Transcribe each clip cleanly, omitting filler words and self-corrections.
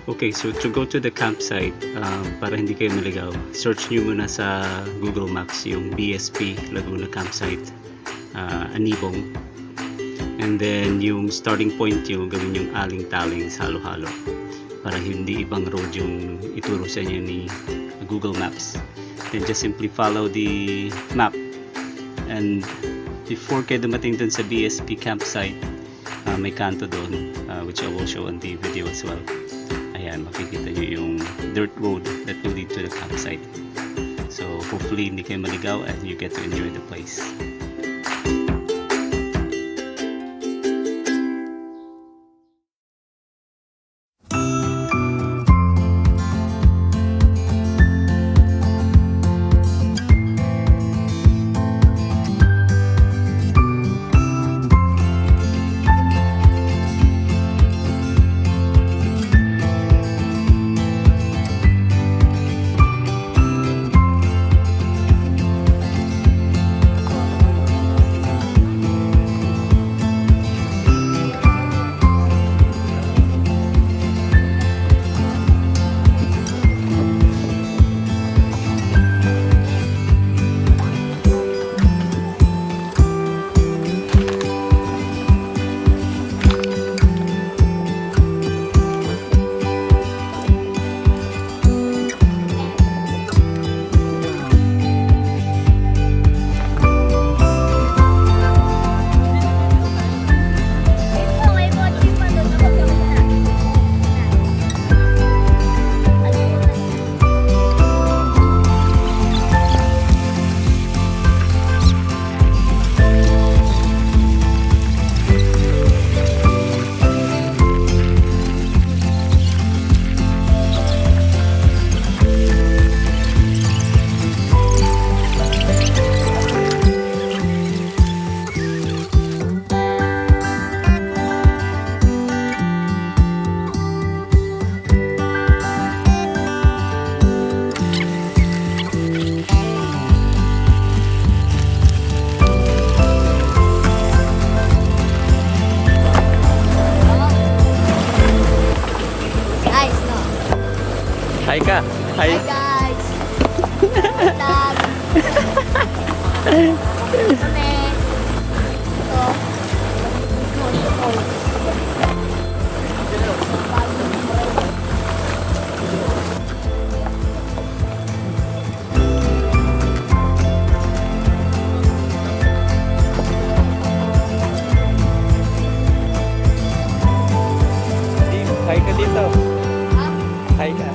Okay, so to go to the campsite, para hindi kayo maligaw, search nyo muna sa Google Maps yung BSP Laguna Campsite, Anibong. And then yung starting point yung gawin yung aling-taling halo-halo para hindi ibang road yung ituro sa inyo ni Google Maps. Then just simply follow the map. And before kayo dumating dun sa BSP campsite, may kanto doon, which I will show on the video as well. Ayan, makikita nyo yung dirt road that will lead to the campsite. So hopefully hindi kayo maligaw and you get to enjoy the place. Hi ka. Hi. Hi guys. Kami. Hi ka dito. Hi ka.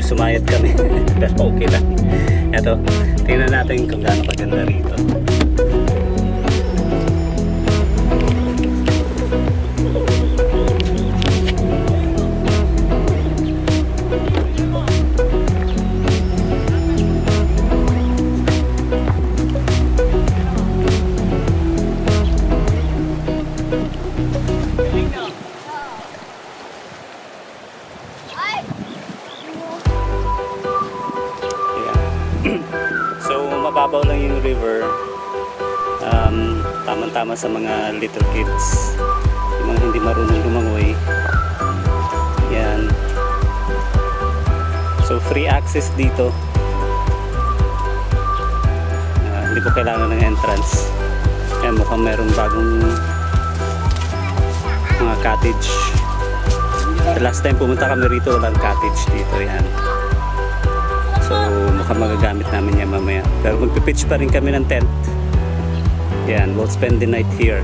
sumayad kami. Pero okay lang. Eto, tingnan natin kung gaano kaganda rito. So mababaw lang yung river, tamang-tama sa mga little kids, yung mga hindi marunong lumangoy. Yan. So free access dito, hindi po kailangan ng entrance. Yan, mukhang merong bagong mga cottage. The last time pumunta kami rito, walang cottage dito. Yan. So mukhang magagamit namin yan mamaya. Pero magpipitch pa rin kami ng tent. Yan, we'll spend the night here.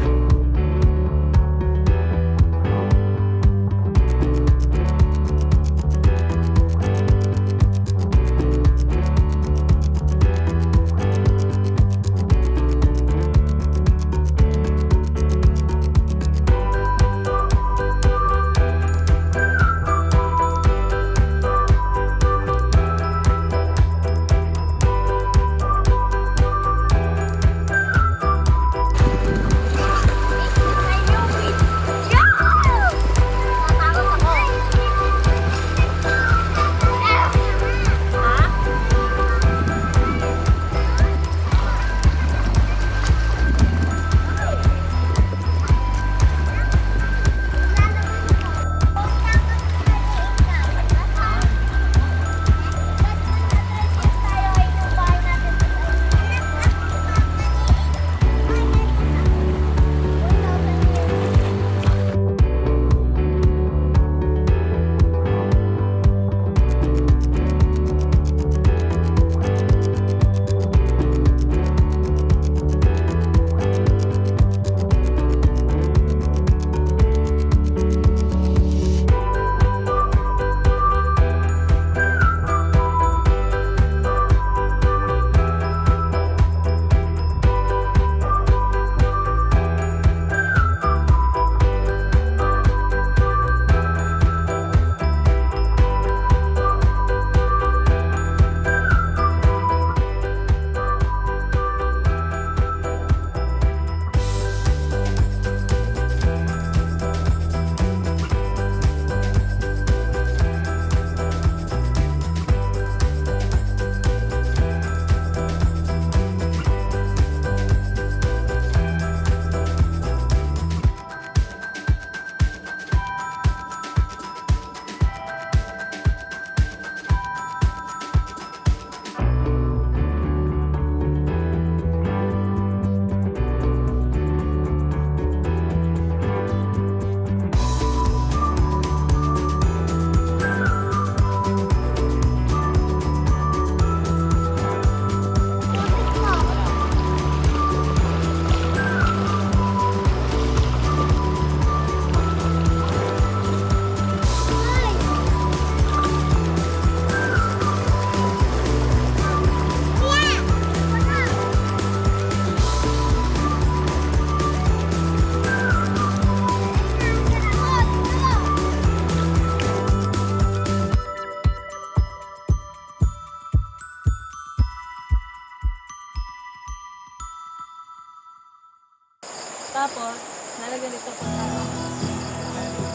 Tapos, nalagyan ito po sa...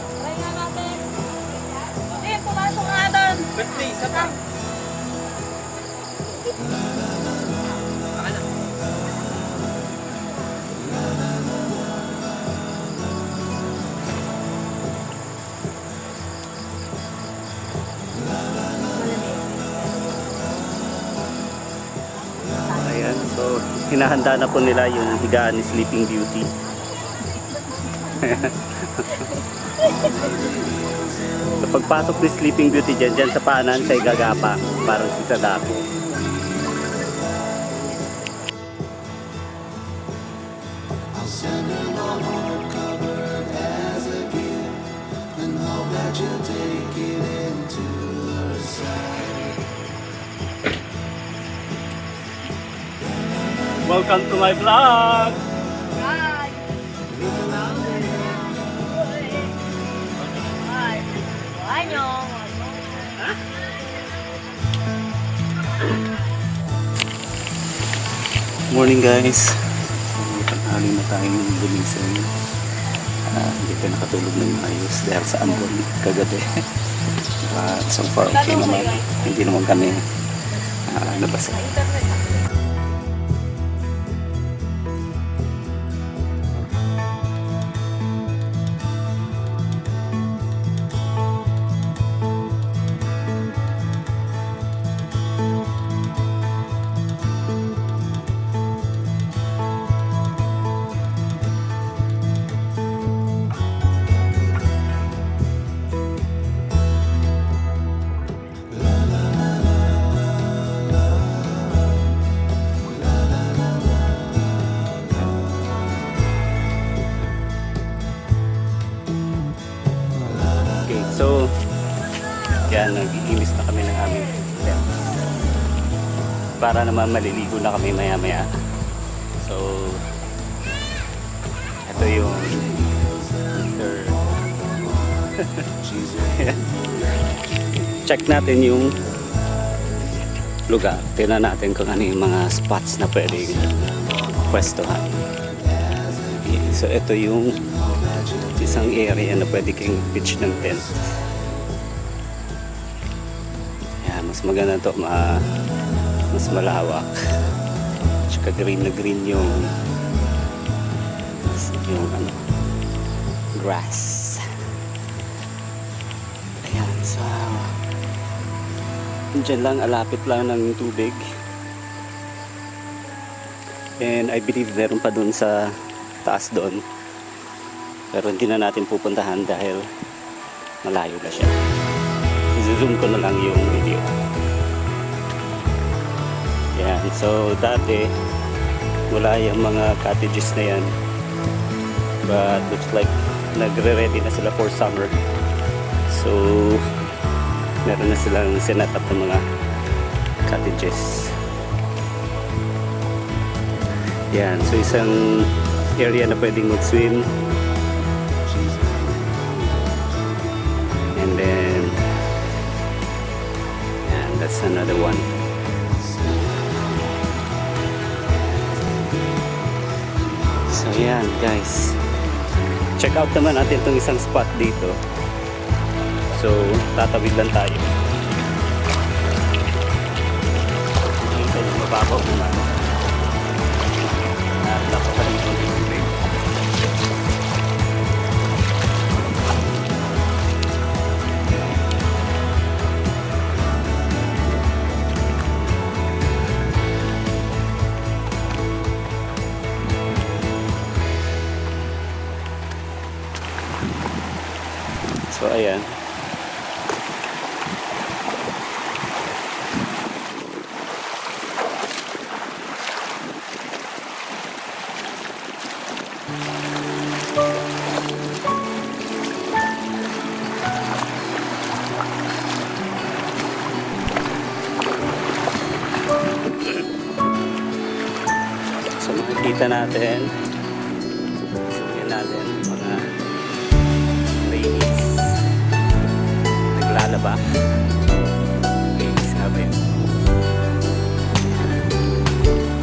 Try nga natin. Hindi, pumasok nga doon. Birthday, isa pa. Ayan, so hinahanda na po nila yung higaan ni Sleeping Beauty. Sa pagpasok ni Sleeping Beauty dyan sa paanan siya gagapa, parang si Sadako. Take it into her side. Welcome to my vlog! Hi! Hi! Hi nyo! Morning guys! Tanghali na tayong gumising. Hindi pa nakatulog ng ayos dahil sa ambon kagabi. So far okay naman. Hindi naman kami nabasa. So, yan, nag-iimis na kami ng aming tent. Para naman maliligo na kami maya-maya. So, ito yung check natin yung lugar. Tingnan natin kung ano yung mga spots na pwedeng pwestohan. So, ito yung isang area na pwede kang pitch ng tent. Yan, mas maganda to, mas malawak. Tsaka green na green yung ano, grass. Ayan, so dyan lang, alapit lang ng tubig. And I believe meron pa dun sa taas doon. Pero hindi na natin pupuntahan dahil malayo na siya. I-zoom ko na lang yung video. Yan. So dati wala yung mga cottages na yan. But looks like nagre-ready na sila for summer. So meron na silang sinet up ng mga cottages. Yan. So isang area na pwedeng mag-swim. And then and that's another one. So yan guys, check out naman natin itong isang spot dito. So tatawid lang tayo dito, mababaw naman. Napakalimit ng tubig. So ayan. So makikita natin. Sukin natin mga ladies naglalaba. Ladies nga ba yun?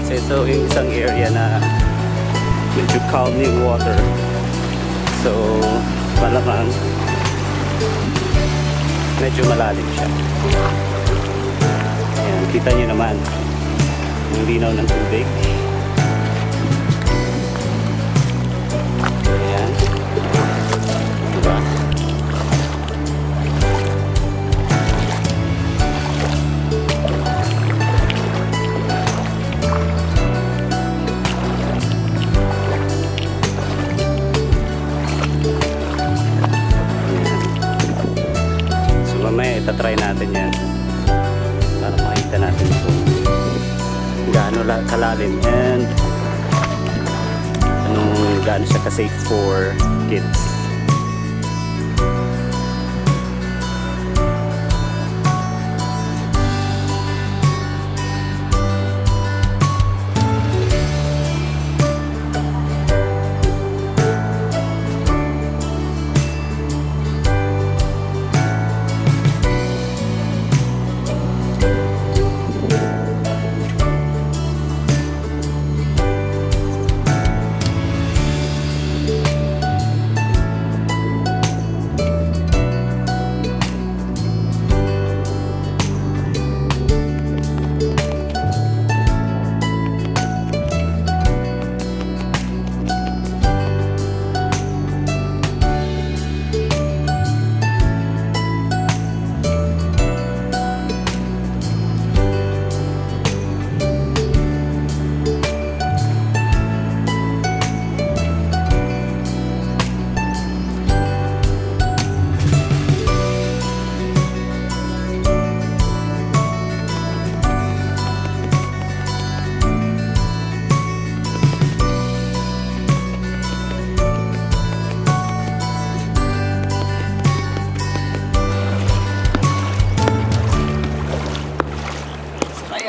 So ito yung isang area na medyo calm yung water. So malamang medyo malalim siya. Ayan, kita nyo naman yung linaw ng tubig. Ayan, diba? Mamaya itatry natin yan para makita natin kung gaano kalalim and gaano siya ka-safe for kids.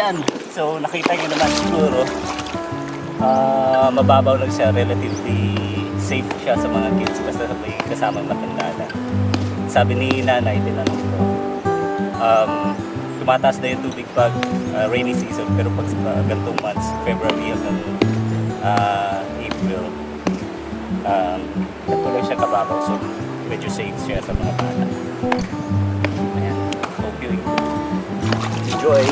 Ayan. So nakita nyo naman siguro. Mababaw lang siya. Relatively safe siya sa mga kids. Basta may kasamang matanda na. Sabi ni nanay, tinanong ko. Tumataas na yung tubig pag rainy season. Pero pag gantong months, February hanggang April, natuloy siya kababaw. So medyo safe siya sa mga bata. Ayan. Hope you enjoy.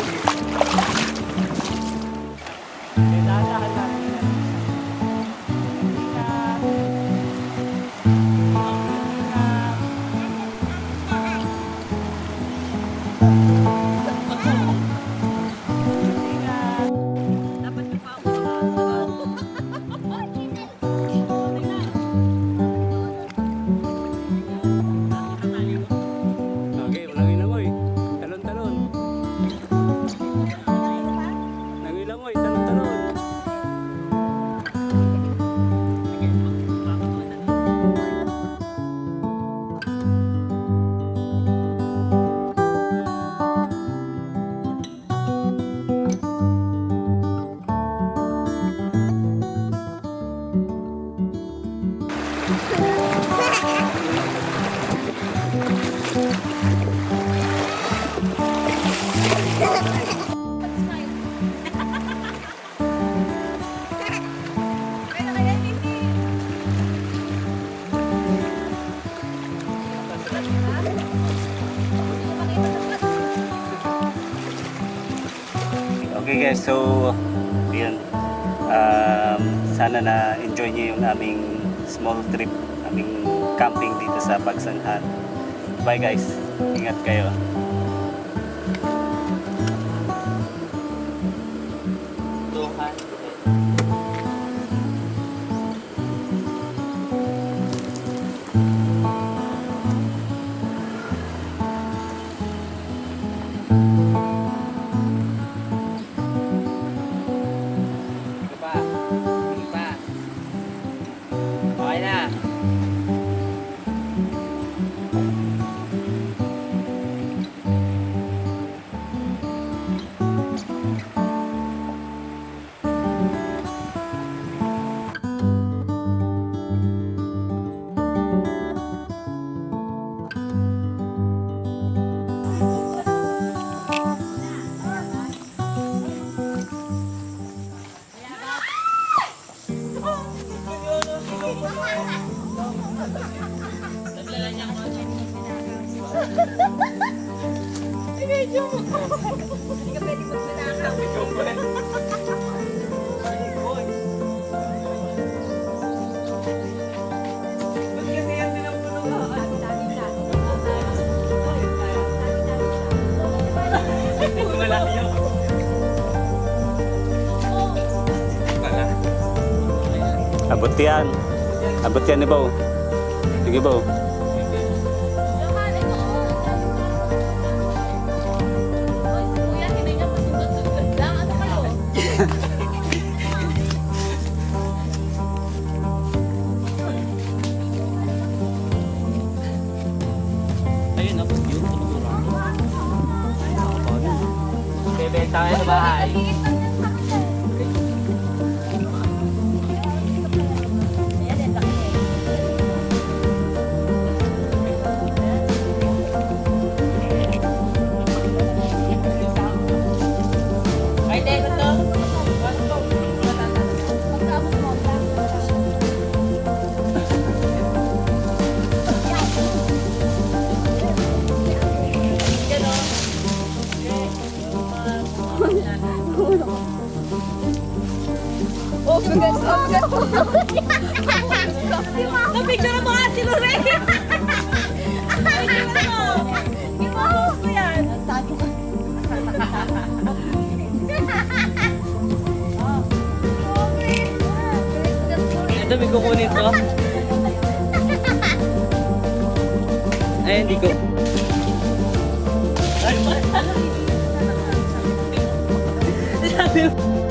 Okay guys, so yun. Sana na enjoy niyo yung aming small trip, aming camping dito sa Pagsanjan. Bye guys, ingat kayo. Abot yan. Abot yan ni Bo. Sige Bo. Ayun ako, yung bebenta kayo sa bahay. Oh, bigat. Napicture mo nga si Lorraine. I-post ko yan. Ito, may kukunin ko. Ay, hindi ko. Sabi mo.